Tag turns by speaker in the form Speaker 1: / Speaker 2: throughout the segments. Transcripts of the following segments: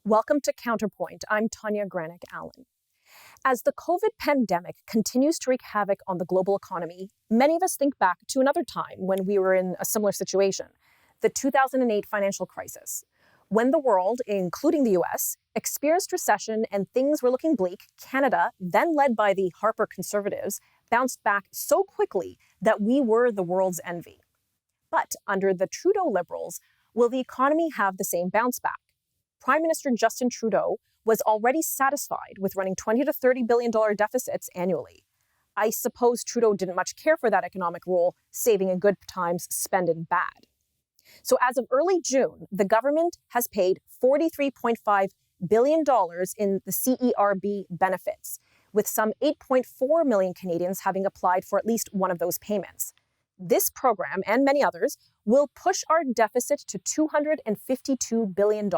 Speaker 1: Welcome to Counterpoint. I'm Tanya Allen. As the COVID pandemic continues to wreak havoc on the global economy, many of us think back to another time when we were in a similar situation, the 2008 financial crisis. When the world, including the US, experienced recession and things were looking bleak, Canada, then led by the Harper Conservatives, bounced back so quickly that we were the world's envy. But under the Trudeau Liberals, will the economy have the same bounce back? Prime Minister Justin Trudeau was already satisfied with running $20 to $30 billion deficits annually. I suppose Trudeau didn't much care for that economic role, saving in good times, spending bad. So as of early June, the government has paid $43.5 billion in the CERB benefits, with some 8.4 million Canadians having applied for at least one of those payments. This program, and many others, will push our deficit to $252 billion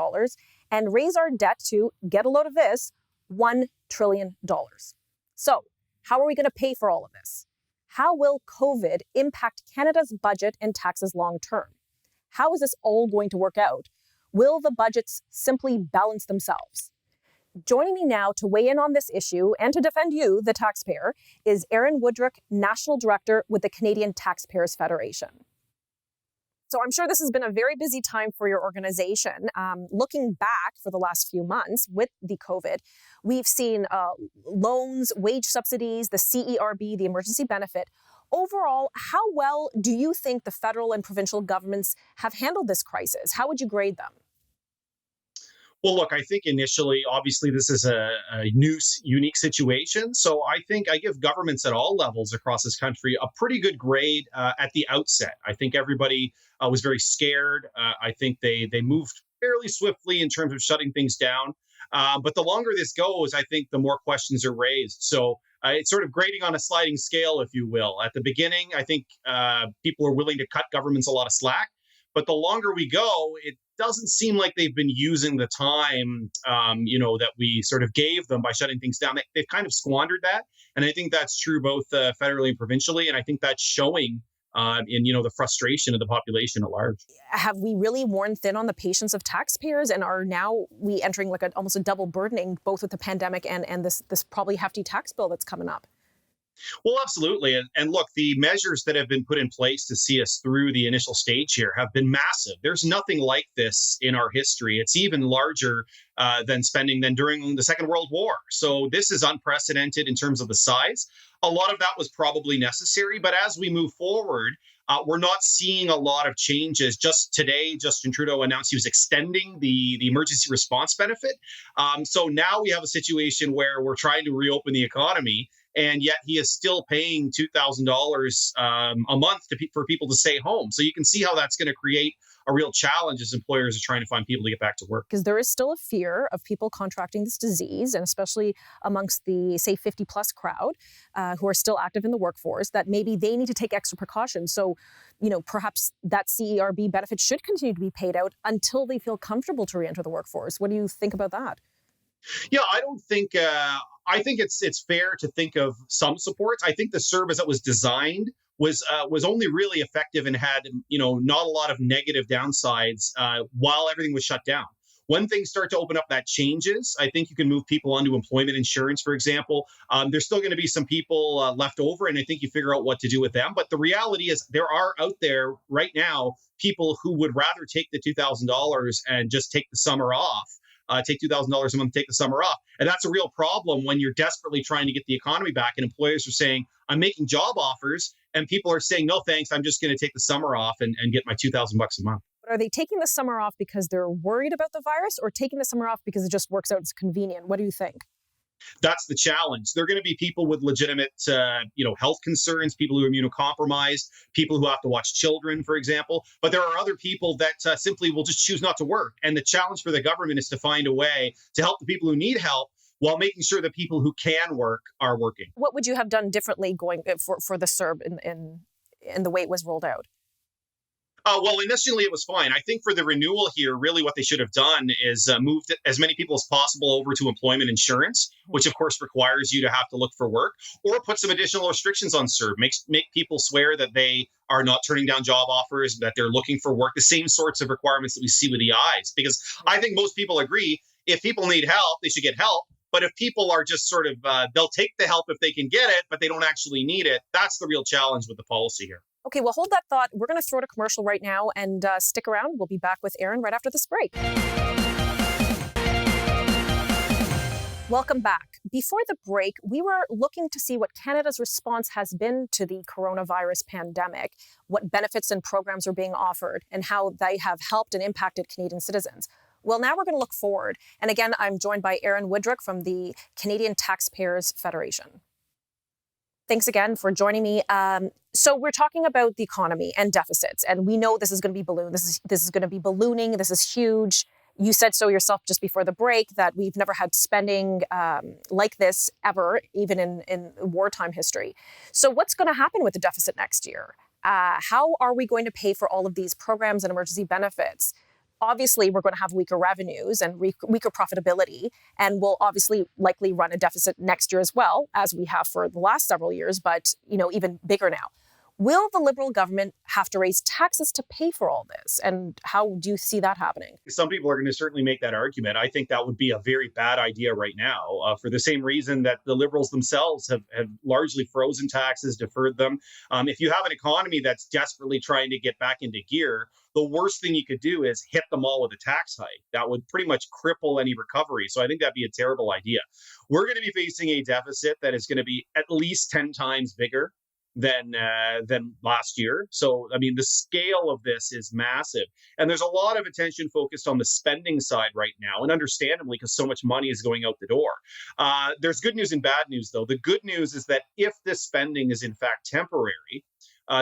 Speaker 1: and raise our debt to, get a load of this, $1 trillion. So, how are we going to pay for all of this? How will COVID impact Canada's budget and taxes long term? How is this all going to work out? Will the budgets simply balance themselves? Joining me now to weigh in on this issue and to defend you, the taxpayer, is Erin Wudrick, National Director with the Canadian Taxpayers Federation. So I'm sure this has been a very busy time for your organization. Looking back for the last few months with the COVID, we've seen loans, wage subsidies, the CERB, the emergency benefit. Overall, how well do you think the federal and provincial governments have handled this crisis? How would you grade them?
Speaker 2: Well, look, I think initially, obviously, this is a new, unique situation. So I think I give governments at all levels across this country a pretty good grade at the outset. I think everybody was very scared. I think they moved fairly swiftly in terms of shutting things down. But the longer this goes, I think the more questions are raised. So it's sort of grading on a sliding scale, if you will. At the beginning, I think people are willing to cut governments a lot of slack. But the longer we go, it doesn't seem like they've been using the time, that we sort of gave them by shutting things down. They've kind of squandered that. And I think that's true both federally and provincially. And I think that's showing in the frustration of the population at large.
Speaker 1: Have we really worn thin on the patience of taxpayers, and are now we entering like almost a double burdening, both with the pandemic and this probably hefty tax bill that's coming up?
Speaker 2: Well, absolutely. And look, the measures that have been put in place to see us through the initial stage here have been massive. There's nothing like this in our history. It's even larger than spending than during the Second World War. So this is unprecedented in terms of the size. A lot of that was probably necessary. But as we move forward, we're not seeing a lot of changes. Just today, Justin Trudeau announced he was extending the emergency response benefit. So now we have a situation where we're trying to reopen the economy, and yet he is still paying $2,000 a month for people to stay home. So you can see how that's going to create a real challenge as employers are trying to find people to get back to work.
Speaker 1: Because there is still a fear of people contracting this disease, and especially amongst the, say, 50 plus crowd who are still active in the workforce, that maybe they need to take extra precautions. So, perhaps that CERB benefit should continue to be paid out until they feel comfortable to re-enter the workforce. What do you think about that?
Speaker 2: Yeah, I don't think. I think it's fair to think of some supports. I think the CERB as it was designed was only really effective and had not a lot of negative downsides while everything was shut down. When things start to open up, that changes. I think you can move people onto employment insurance, for example. There's still going to be some people left over, and I think you figure out what to do with them. But the reality is there are out there right now people who would rather take the $2,000 and just take the summer off. Take $2,000 a month, take the summer off. And that's a real problem when you're desperately trying to get the economy back and employers are saying, I'm making job offers, and people are saying, no, thanks, I'm just going to take the summer off and get my $2,000 a month.
Speaker 1: But are they taking the summer off because they're worried about the virus, or taking the summer off because it just works out, it's convenient? What do you think?
Speaker 2: That's the challenge. There are going to be people with legitimate, health concerns, people who are immunocompromised, people who have to watch children, for example. But there are other people that simply will just choose not to work. And the challenge for the government is to find a way to help the people who need help while making sure that people who can work are working.
Speaker 1: What would you have done differently going for the CERB in the way it was rolled out?
Speaker 2: Well, initially it was fine. I think for the renewal here, really what they should have done is moved as many people as possible over to employment insurance, which of course requires you to have to look for work, or put some additional restrictions on CERB. Make people swear that they are not turning down job offers, that they're looking for work, the same sorts of requirements that we see with the eyes. Because I think most people agree if people need help, they should get help. But if people are just sort of, they'll take the help if they can get it, but they don't actually need it. That's the real challenge with the policy here.
Speaker 1: Okay, well, hold that thought. We're going to throw to commercial right now and stick around. We'll be back with Aaron right after this break. Welcome back. Before the break, we were looking to see what Canada's response has been to the coronavirus pandemic, what benefits and programs are being offered, and how they have helped and impacted Canadian citizens. Well, now we're going to look forward. And again, I'm joined by Aaron Wudrick from the Canadian Taxpayers Federation. Thanks again for joining me. So we're talking about the economy and deficits, and we know this is going to be This is going to be ballooning. This is huge. You said so yourself just before the break that we've never had spending like this ever, even in wartime history. So what's going to happen with the deficit next year? How are we going to pay for all of these programs and emergency benefits? Obviously, we're going to have weaker revenues and weaker profitability, and we'll obviously likely run a deficit next year as well, as we have for the last several years, but even bigger now. Will the Liberal government have to raise taxes to pay for all this? And how do you see that happening?
Speaker 2: Some people are going to certainly make that argument. I think that would be a very bad idea right now, for the same reason that the Liberals themselves have largely frozen taxes, deferred them. If you have an economy that's desperately trying to get back into gear, the worst thing you could do is hit them all with a tax hike. That would pretty much cripple any recovery. So I think that'd be a terrible idea. We're going to be facing a deficit that is going to be at least 10 times bigger than last year. So, I mean, the scale of this is massive. And there's a lot of attention focused on the spending side right now, and understandably, because so much money is going out the door. There's good news and bad news, though. The good news is that if this spending is in fact temporary,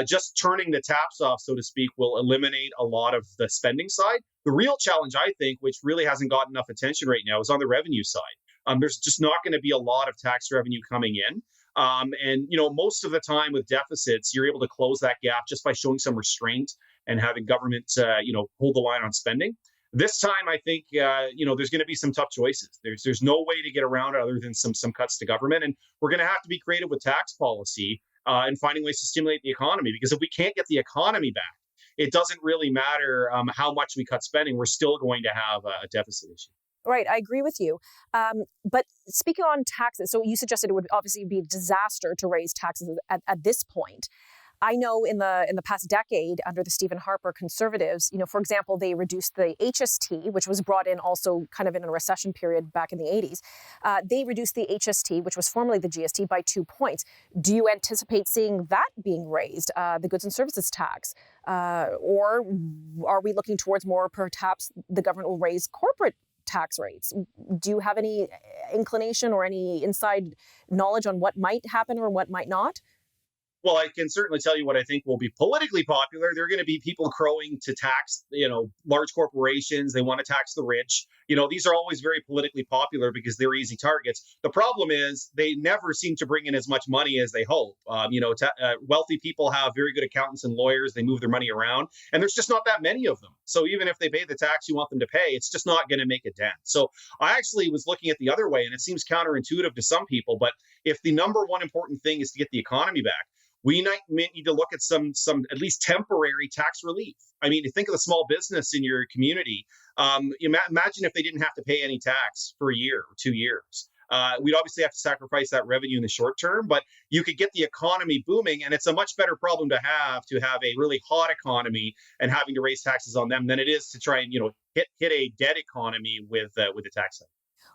Speaker 2: just turning the taps off, so to speak, will eliminate a lot of the spending side. The real challenge, I think, which really hasn't gotten enough attention right now, is on the revenue side. There's just not going to be a lot of tax revenue coming in. And most of the time with deficits, you're able to close that gap just by showing some restraint and having government, hold the line on spending. This time, I think, there's going to be some tough choices. There's no way to get around it other than some cuts to government. And we're going to have to be creative with tax policy and finding ways to stimulate the economy. Because if we can't get the economy back, it doesn't really matter how much we cut spending. We're still going to have a deficit issue.
Speaker 1: Right, I agree with you. But speaking on taxes, so you suggested it would obviously be a disaster to raise taxes at this point. I know in the past decade, under the Stephen Harper Conservatives, for example, they reduced the HST, which was brought in also kind of in a recession period back in the 80s. They reduced the HST, which was formerly the GST, by 2 points. Do you anticipate seeing that being raised, the goods and services tax? Or are we looking towards more, perhaps the government will raise corporate tax rates? Do you have any inclination or any inside knowledge on what might happen or what might not?
Speaker 2: Well, I can certainly tell you what I think will be politically popular. There are going to be people crowing to tax, large corporations. They want to tax the rich. These are always very politically popular because they're easy targets. The problem is they never seem to bring in as much money as they hope. Wealthy people have very good accountants and lawyers. They move their money around, and there's just not that many of them. So even if they pay the tax you want them to pay, it's just not going to make a dent. So I actually was looking at the other way, and it seems counterintuitive to some people. But if the number one important thing is to get the economy back, we need to look at some at least temporary tax relief. I mean, think of the small business in your community. Imagine if they didn't have to pay any tax for a year or 2 years. We'd obviously have to sacrifice that revenue in the short term, but you could get the economy booming, and it's a much better problem to have a really hot economy and having to raise taxes on them than it is to try and hit a dead economy with a tax hike.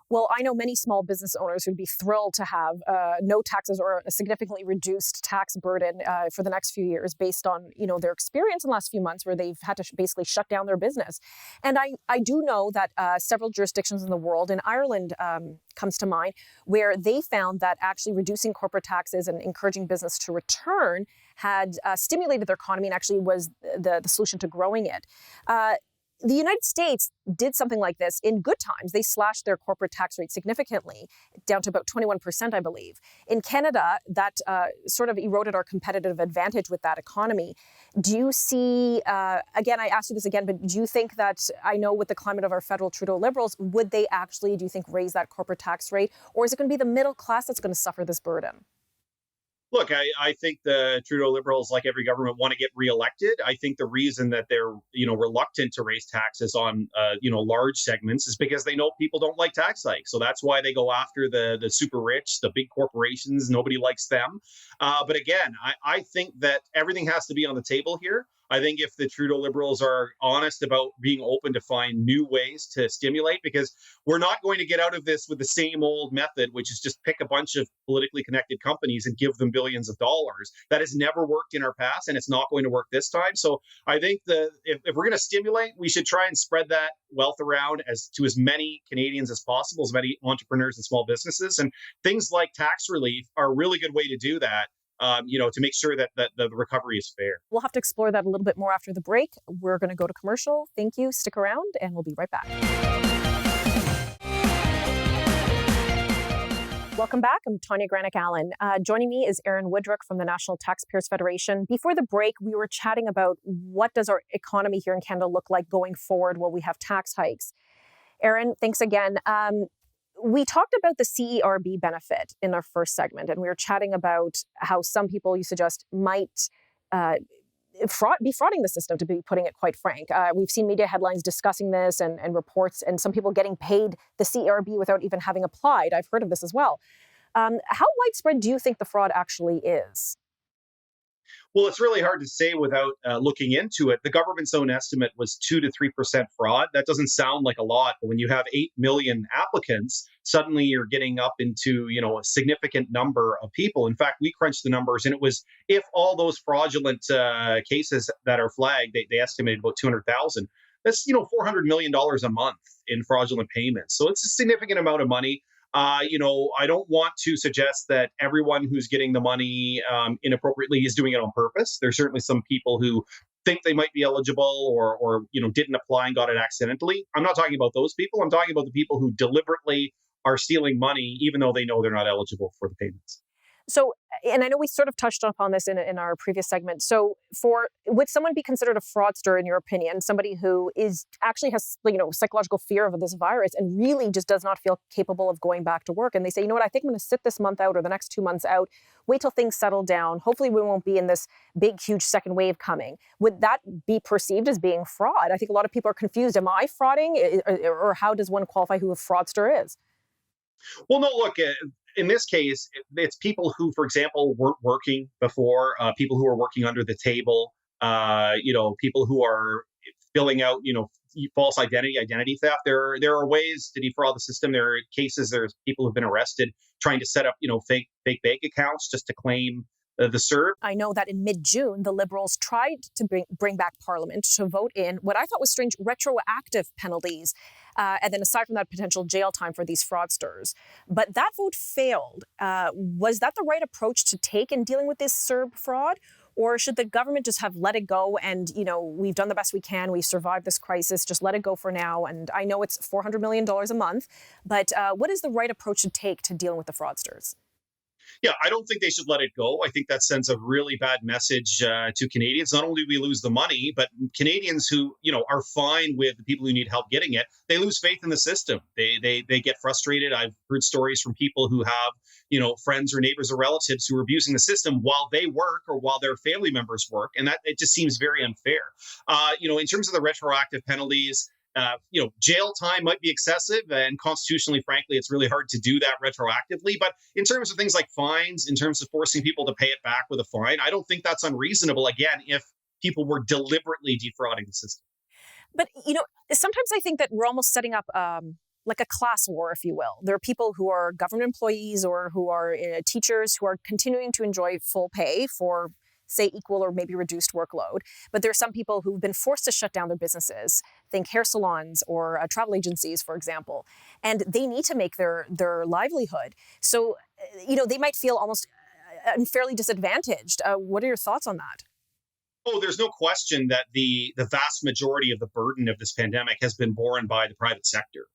Speaker 1: Well, I know many small business owners who'd be thrilled to have no taxes or a significantly reduced tax burden for the next few years based on, their experience in the last few months where they've had to basically shut down their business. And I do know that several jurisdictions in the world, and Ireland comes to mind, where they found that actually reducing corporate taxes and encouraging business to return had stimulated their economy and actually was the solution to growing it. The United States did something like this in good times. They slashed their corporate tax rate significantly, down to about 21%, I believe. In Canada, that sort of eroded our competitive advantage with that economy. Do you see, again, I asked you this again, but do you think that, I know with the climate of our federal Trudeau Liberals, would they actually, do you think, raise that corporate tax rate? Or is it going to be the middle class that's going to suffer this burden?
Speaker 2: Look, I think the Trudeau Liberals, like every government, want to get reelected. I think the reason that they're reluctant to raise taxes on large segments is because they know people don't like tax hikes. So that's why they go after the super rich, the big corporations. Nobody likes them. But again, I think that everything has to be on the table here. I think if the Trudeau Liberals are honest about being open to find new ways to stimulate, because we're not going to get out of this with the same old method, which is just pick a bunch of politically connected companies and give them billions of dollars. That has never worked in our past, and it's not going to work this time. So I think that if we're going to stimulate, we should try and spread that wealth around to as many Canadians as possible, as many entrepreneurs and small businesses. And things like tax relief are a really good way to do that. To make sure that the recovery is fair.
Speaker 1: We'll have to explore that a little bit more after the break. We're going to go to commercial. Thank you. Stick around, and we'll be right back. Welcome back. I'm Tanya Granick Allen. Joining me is Aaron Wudrick from the National Taxpayers Federation. Before the break, we were chatting about what does our economy here in Canada look like going forward while we have tax hikes. Aaron, thanks again. We talked about the CERB benefit in our first segment, and we were chatting about how some people, you suggest, might be frauding the system, to be putting it quite frank. We've seen media headlines discussing this and reports, and some people getting paid the CERB without even having applied. I've heard of this as well. How widespread do you think the fraud actually is?
Speaker 2: Well, it's really hard to say without looking into it. The government's own estimate was 2 to 3% fraud. That doesn't sound like a lot, but when you have 8 million applicants, suddenly you're getting up into a significant number of people. In fact, we crunched the numbers, and it was, if all those fraudulent cases that are flagged, they estimated about 200,000. That's $400 million a month in fraudulent payments. So it's a significant amount of money. I don't want to suggest that everyone who's getting the money inappropriately is doing it on purpose. There's certainly some people who think they might be eligible or didn't apply and got it accidentally. I'm not talking about those people. I'm talking about the people who deliberately are stealing money, even though they know they're not eligible for the payments.
Speaker 1: So, and I know we sort of touched upon this in our previous segment. So, would someone be considered a fraudster in your opinion? Somebody who actually has psychological fear of this virus and really just does not feel capable of going back to work, and they say, I think I'm going to sit this month out or the next 2 months out, wait till things settle down. Hopefully, we won't be in this big, huge second wave coming. Would that be perceived as being fraud? I think a lot of people are confused. Am I frauding, or how does one qualify who a fraudster is?
Speaker 2: Well, no, look, in this case, it's people who, for example, weren't working before, people who are working under the table, people who are filling out, false identity theft. There are ways to defraud the system. There are cases, there's people who've been arrested trying to set up, fake bank accounts just to claim the CERB.
Speaker 1: I know that in mid-June, the Liberals tried to bring back Parliament to vote in what I thought was strange retroactive penalties, and then aside from that, potential jail time for these fraudsters. But that vote failed. Was that the right approach to take in dealing with this CERB fraud? Or should the government just have let it go and, we've done the best we can, we've survived this crisis, just let it go for now? And I know it's $400 million a month, but what is the right approach to take to dealing with the fraudsters?
Speaker 2: Yeah, I don't think they should let it go. I think that sends a really bad message to Canadians. Not only do we lose the money, but Canadians who, are fine with the people who need help getting it, they lose faith in the system. They get frustrated. I've heard stories from people who have, friends or neighbors or relatives who are abusing the system while they work or while their family members work. And that it just seems very unfair. In terms of the retroactive penalties, jail time might be excessive, and constitutionally, frankly, it's really hard to do that retroactively. But in terms of things like fines, in terms of forcing people to pay it back with a fine, I don't think that's unreasonable, again, if people were deliberately defrauding the system.
Speaker 1: But, sometimes I think that we're almost setting up like a class war, if you will. There are people who are government employees or who are teachers who are continuing to enjoy full pay for, say, equal or maybe reduced workload. But there are some people who've been forced to shut down their businesses, think hair salons or travel agencies, for example, and they need to make their livelihood. So, they might feel almost unfairly disadvantaged. What are your thoughts on that?
Speaker 2: Oh, there's no question that the vast majority of the burden of this pandemic has been borne by the private sector.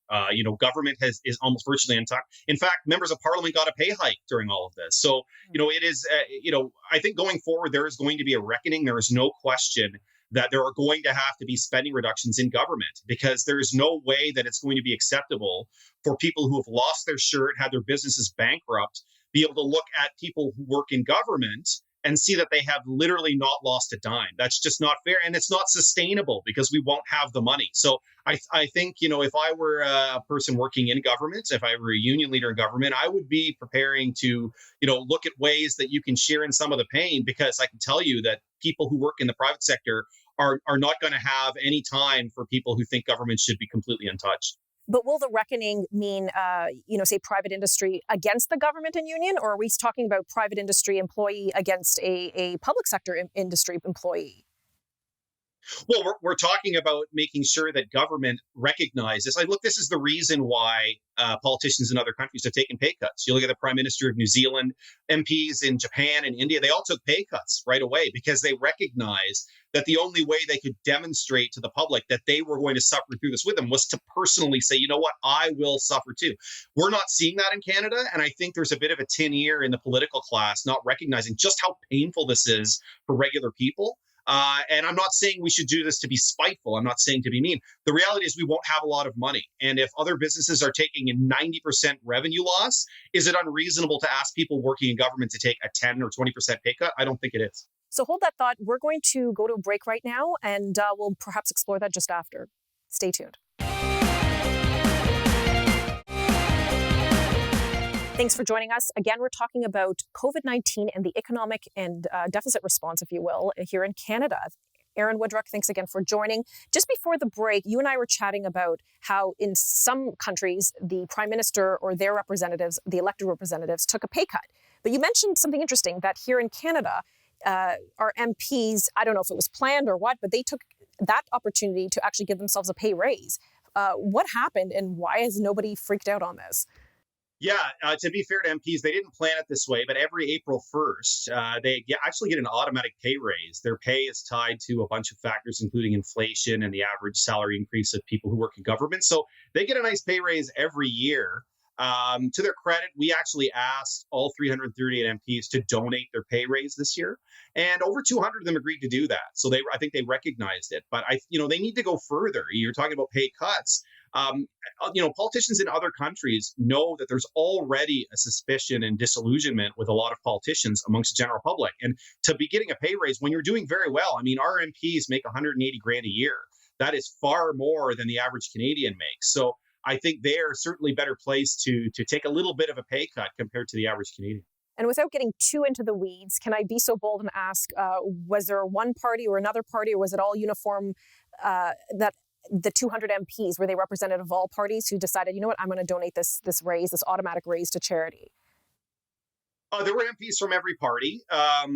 Speaker 2: Government is almost virtually untouched. In fact, members of parliament got a pay hike during all of this. So, it is. I think going forward there is going to be a reckoning. There is no question that there are going to have to be spending reductions in government because there is no way that it's going to be acceptable for people who have lost their shirt, had their businesses bankrupt, be able to look at people who work in government and see that they have literally not lost a dime. That's just not fair. And it's not sustainable because we won't have the money. So I think, if I were a person working in government, if I were a union leader in government, I would be preparing to, look at ways that you can share in some of the pain, because I can tell you that people who work in the private sector are not going to have any time for people who think government should be completely untouched.
Speaker 1: But will the reckoning mean, say private industry against the government and union, or are we talking about private industry employee against a public sector industry employee?
Speaker 2: Well, we're talking about making sure that government recognizes. Like, look, this is the reason why politicians in other countries have taken pay cuts. You look at the Prime Minister of New Zealand, MPs in Japan and India, they all took pay cuts right away because they recognized that the only way they could demonstrate to the public that they were going to suffer through this with them was to personally say, you know what, I will suffer too. We're not seeing that in Canada. And I think there's a bit of a tin ear in the political class, not recognizing just how painful this is for regular people. And I'm not saying we should do this to be spiteful. I'm not saying to be mean. The reality is we won't have a lot of money. And if other businesses are taking a 90% revenue loss, is it unreasonable to ask people working in government to take a 10 or 20% pay cut? I don't think it is.
Speaker 1: So hold that thought. We're going to go to a break right now, and we'll perhaps explore that just after. Stay tuned. Thanks for joining us. Again, we're talking about COVID-19 and the economic and deficit response, if you will, here in Canada. Aaron Wudrick, thanks again for joining. Just before the break, you and I were chatting about how in some countries, the prime minister or their representatives, the elected representatives, took a pay cut. But you mentioned something interesting, that here in Canada, our MPs, I don't know if it was planned or what, but they took that opportunity to actually give themselves a pay raise. What happened and why has nobody freaked out on this?
Speaker 2: Yeah, to be fair to MPs, they didn't plan it this way, but every April 1st, actually get an automatic pay raise. Their pay is tied to a bunch of factors, including inflation and the average salary increase of people who work in government. So they get a nice pay raise every year. To their credit, we actually asked all 338 MPs to donate their pay raise this year, and over 200 of them agreed to do that. So I think they recognized it, but they need to go further. You're talking about pay cuts. Politicians in other countries know that there's already a suspicion and disillusionment with a lot of politicians amongst the general public. And to be getting a pay raise when you're doing very well, I mean, our MPs make 180 grand a year. That is far more than the average Canadian makes. So I think they are certainly better placed to take a little bit of a pay cut compared to the average Canadian.
Speaker 1: And without getting too into the weeds, can I be so bold and ask, was there one party or another party, or was it all uniform that the 200 MPs, were they representative of all parties who decided, you know what, I'm going to donate this raise, this automatic raise to charity?
Speaker 2: There were MPs from every party. I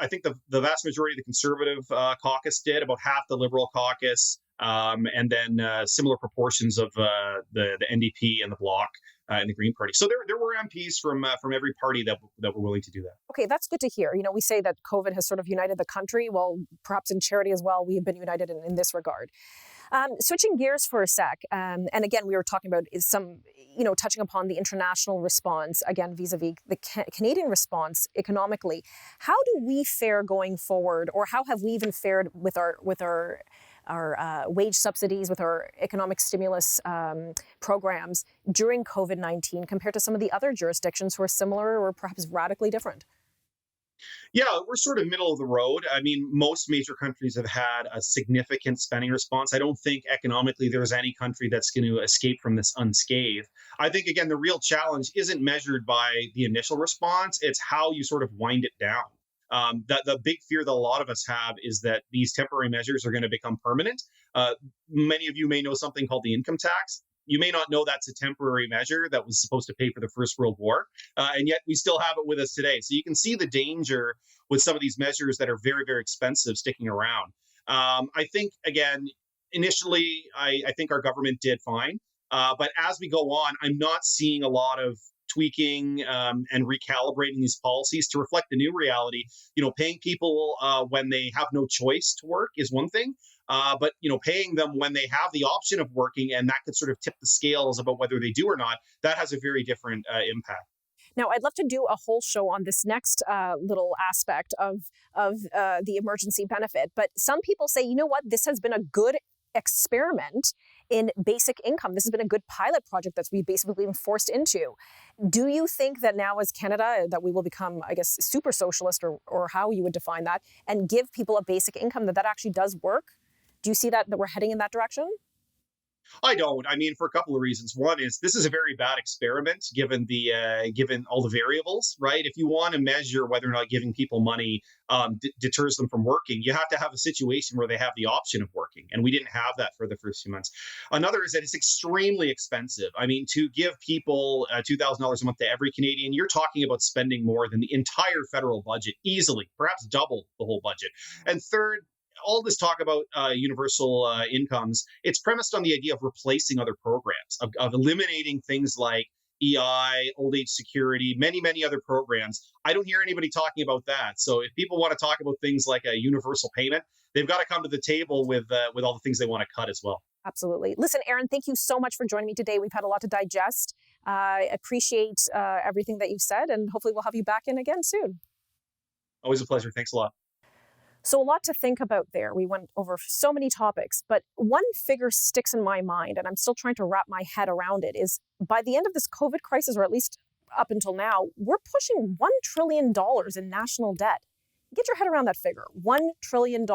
Speaker 2: think the vast majority of the Conservative caucus did, about half the Liberal caucus, and then similar proportions of the NDP and the Bloc and the Green Party. So there were MPs from every party that were willing to do that.
Speaker 1: Okay, that's good to hear. We say that COVID has sort of united the country. Well, perhaps in charity as well, we have been united in this regard. Switching gears for a sec, and again, we were talking about touching upon the international response, again, vis-a-vis the Canadian response economically. How do we fare going forward, or how have we even fared with our wage subsidies, with our economic stimulus programs during COVID-19 compared to some of the other jurisdictions who are similar or perhaps radically different?
Speaker 2: Yeah, we're sort of middle of the road. I mean, most major countries have had a significant spending response. I don't think economically there's any country that's going to escape from this unscathed. I think, again, the real challenge isn't measured by the initial response. It's how you sort of wind it down. The big fear that a lot of us have is that these temporary measures are going to become permanent. Many of you may know something called the income tax. You may not know that's a temporary measure that was supposed to pay for the First World War, and yet we still have it with us today. So you can see the danger with some of these measures that are very, very expensive sticking around. I think, again, initially, I think our government did fine. But as we go on, I'm not seeing a lot of tweaking and recalibrating these policies to reflect the new reality. Paying people when they have no choice to work is one thing. But paying them when they have the option of working, and that could sort of tip the scales about whether they do or not, that has a very different impact.
Speaker 1: Now, I'd love to do a whole show on this next little aspect of the emergency benefit. But some people say, you know what, this has been a good experiment in basic income. This has been a good pilot project that's we've basically been forced into. Do you think that now as Canada, that we will become, I guess, super socialist, or how you would define that, and give people a basic income, that actually does work? Do you see that we're heading in that direction?
Speaker 2: I don't. I mean, for a couple of reasons. One is this is a very bad experiment, given all the variables, right? If you want to measure whether or not giving people money deters them from working, you have to have a situation where they have the option of working, and we didn't have that for the first few months. Another is that it's extremely expensive. I mean, to give people $2,000 a month to every Canadian, you're talking about spending more than the entire federal budget, easily, perhaps double the whole budget. And third, all this talk about universal incomes, it's premised on the idea of replacing other programs, of eliminating things like EI, old age security, many, many other programs. I don't hear anybody talking about that. So if people want to talk about things like a universal payment, they've got to come to the table with all the things they want to cut as well.
Speaker 1: Absolutely. Listen, Aaron, thank you so much for joining me today. We've had a lot to digest. I appreciate everything that you've said, and hopefully we'll have you back in again soon.
Speaker 2: Always a pleasure. Thanks a lot.
Speaker 1: So a lot to think about there. We went over so many topics, but one figure sticks in my mind, and I'm still trying to wrap my head around it, is by the end of this COVID crisis, or at least up until now, we're pushing $1 trillion in national debt. Get your head around that figure, $1 trillion.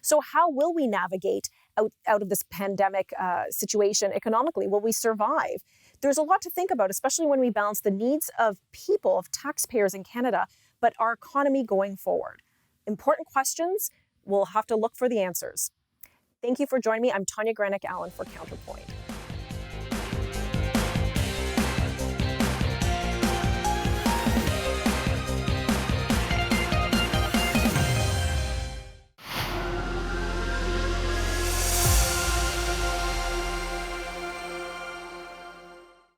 Speaker 1: So how will we navigate out of this pandemic situation economically? Will we survive? There's a lot to think about, especially when we balance the needs of people, of taxpayers in Canada, but our economy going forward. Important questions. We'll have to look for the answers. Thank you for joining me. I'm Tanya Granick Allen for Counterpoint.